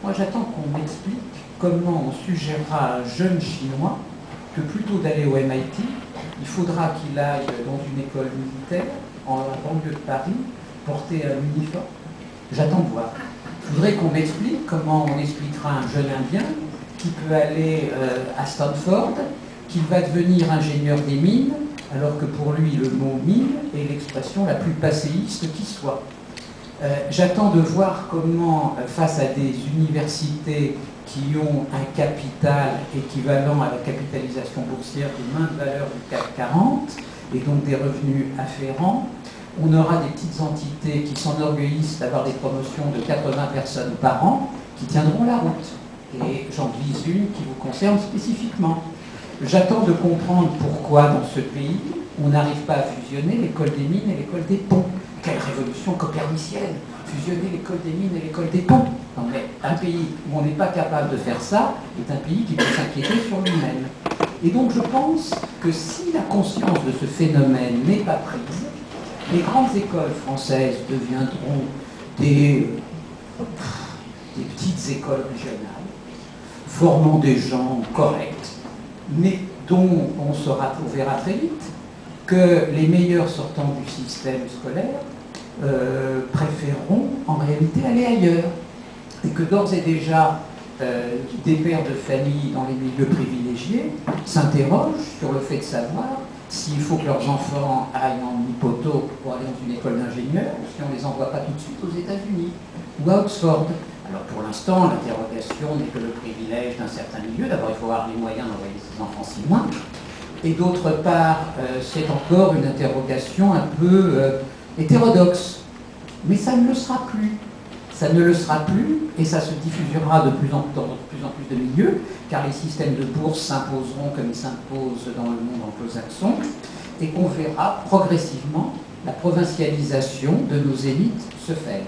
Moi, j'attends qu'on m'explique comment on suggérera à un jeune Chinois que plutôt d'aller au MIT, il faudra qu'il aille dans une école militaire, en banlieue de Paris, porter un uniforme. J'attends de voir. Je voudrais qu'on m'explique comment on expliquera à un jeune Indien qui peut aller à Stanford, qu'il va devenir ingénieur des mines, alors que pour lui, le mot mine est l'expression la plus passéiste qui soit. J'attends de voir comment, face à des universités qui ont un capital équivalent à la capitalisation boursière des mains de valeur du CAC 40, et donc des revenus afférents, on aura des petites entités qui s'enorgueillissent d'avoir des promotions de 80 personnes par an qui tiendront la route. Et j'en vise une qui vous concerne spécifiquement. J'attends de comprendre pourquoi, dans ce pays, on n'arrive pas à fusionner l'école des mines et l'école des ponts. Quelle révolution copernicienne! Fusionner l'école des mines et l'école des ponts. Non, mais un pays où on n'est pas capable de faire ça est un pays qui peut s'inquiéter sur lui-même. Et donc je pense que si la conscience de ce phénomène n'est pas prise, les grandes écoles françaises deviendront des petites écoles régionales, formant des gens corrects, mais dont on verra très vite que les meilleurs sortants du système scolaire préféreront en réalité aller ailleurs. Et que d'ores et déjà, des pères de famille dans les milieux privilégiés s'interrogent sur le fait de savoir s'il faut que leurs enfants aillent en hypoto pour aller dans une école d'ingénieurs ou si on ne les envoie pas tout de suite aux États-Unis ou à Oxford. Alors pour l'instant, l'interrogation n'est que le privilège d'un certain milieu. D'abord, il faut avoir les moyens d'envoyer ses enfants si loin. Et d'autre part, c'est encore une interrogation un peu hétérodoxe. Mais ça ne le sera plus. Ça ne le sera plus, et ça se diffusera de plus en plus de milieux, car les systèmes de bourse s'imposeront comme ils s'imposent dans le monde anglo-saxon, et qu'on verra progressivement la provincialisation de nos élites se faire.